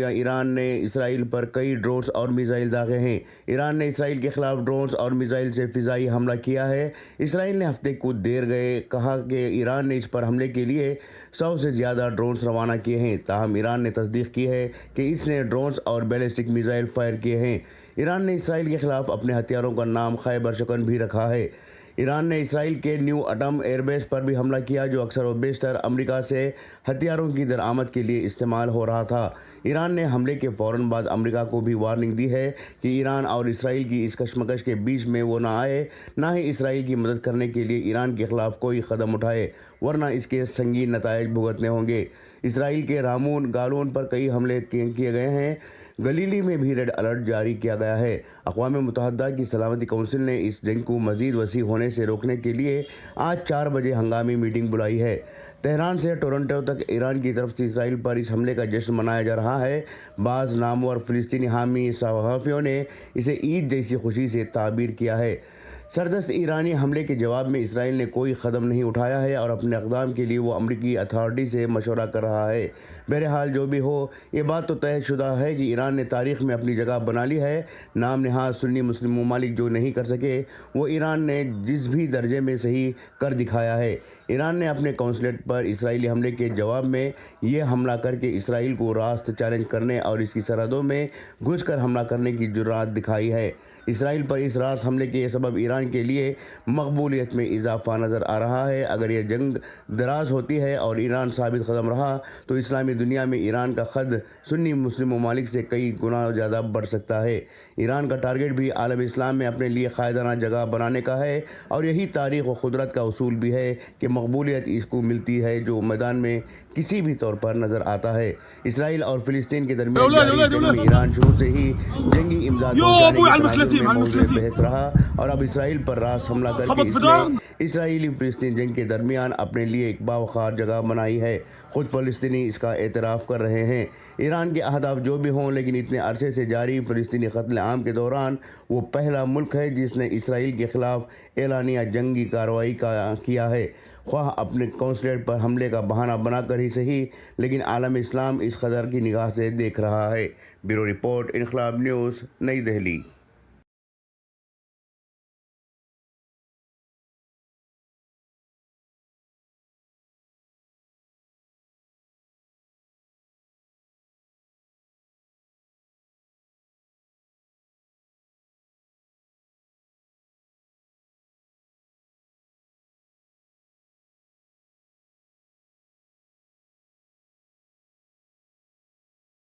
جمہوریہ ایران نے اسرائیل پر کئی ڈرونز اور میزائل داغے ہیں۔ ایران نے اسرائیل کے خلاف ڈرونز اور میزائل سے فضائی حملہ کیا ہے۔ اسرائیل نے ہفتے کو دیر گئے کہا کہ ایران نے اس پر حملے کے لیے 100 سے زیادہ ڈرونز روانہ کیے ہیں، تاہم ایران نے تصدیق کی ہے کہ اس نے ڈرونز اور بیلسٹک میزائل فائر کیے ہیں۔ ایران نے اسرائیل کے خلاف اپنے ہتھیاروں کا نام خیبر شکن بھی رکھا ہے۔ ایران نے اسرائیل کے نیو اٹم ایئر بیس پر بھی حملہ کیا، جو اکثر و بیشتر امریکہ سے ہتھیاروں کی درآمد کے لیے استعمال ہو رہا تھا۔ ایران نے حملے کے فوراً بعد امریکہ کو بھی وارننگ دی ہے کہ ایران اور اسرائیل کی اس کشمکش کے بیچ میں وہ نہ آئے، نہ ہی اسرائیل کی مدد کرنے کے لیے ایران کے خلاف کوئی قدم اٹھائے، ورنہ اس کے سنگین نتائج بھگتنے ہوں گے۔ اسرائیل کے رامون گالون پر کئی حملے کیے گئے ہیں۔ گلیلی میں بھی ریڈ الرٹ جاری کیا گیا ہے۔ اقوام متحدہ کی سلامتی کونسل نے اس جنگ کو مزید وسیع ہونے سے روکنے کے لیے آج 4 بجے ہنگامی میٹنگ بلائی ہے۔ تہران سے ٹورنٹو تک ایران کی طرف سے اسرائیل پر اس حملے کا جشن منایا جا رہا ہے۔ بعض نامور فلسطینی حامی صحافیوں نے اسے عید جیسی خوشی سے تعبیر کیا ہے۔ سردست ایرانی حملے کے جواب میں اسرائیل نے کوئی قدم نہیں اٹھایا ہے اور اپنے اقدام کے لیے وہ امریکی اتھارٹی سے مشورہ کر رہا ہے۔ بہرحال جو بھی ہو، یہ بات تو طے شدہ ہے کہ ایران نے تاریخ میں اپنی جگہ بنا لی ہے۔ نام نہاد سنی مسلم ممالک جو نہیں کر سکے، وہ ایران نے جس بھی درجے میں صحیح کر دکھایا ہے۔ ایران نے اپنے قونصلیٹ پر اسرائیلی حملے کے جواب میں یہ حملہ کر کے اسرائیل کو راست چیلنج کرنے اور اس کی سرحدوں میں گھس کر حملہ کرنے کی جرات دکھائی ہے۔ اسرائیل پر اس راست حملے کے سبب ایران کے لیے مقبولیت میں اضافہ نظر آ رہا ہے۔ اگر یہ جنگ دراز ہوتی ہے اور ایران ثابت قدم رہا تو اسلامی دنیا میں ایران کا خد سنی مسلم ممالک سے کئی گنا زیادہ بڑھ سکتا ہے۔ ایران کا ٹارگٹ بھی عالم اسلام میں اپنے لیے قائدانہ جگہ بنانے کا ہے، اور یہی تاریخ و قدرت کا اصول بھی ہے کہ مقبولیت اس کو ملتی ہے جو میدان میں کسی بھی طور پر نظر آتا ہے۔ اسرائیل اور فلسطین کے درمیان جاری جنگ میں ایران شروع سے ہی جنگی امداد پہنچانے کے تناظر میں موضوع بحث رہا، اور اب اسرائیل پر راست حملہ کر کے اس نے اسرائیلی فلسطین جنگ کے درمیان اپنے لیے ایک باوقار جگہ بنائی ہے۔ خود فلسطینی اس کا اعتراف کر رہے ہیں۔ ایران کے اہداف جو بھی ہوں، لیکن اتنے عرصے سے جاری فلسطینی قتل عام کے دوران وہ پہلا ملک ہے جس نے اسرائیل کے خلاف اعلانیہ جنگی کارروائی کیا ہے، خواہ اپنے قونصلیٹ پر حملے کا بہانہ بنا کر ہی صحیح، لیکن عالم اسلام اس قدر کی نگاہ سے دیکھ رہا ہے۔ بیورو رپورٹ، انقلاب نیوز، نئی دہلی۔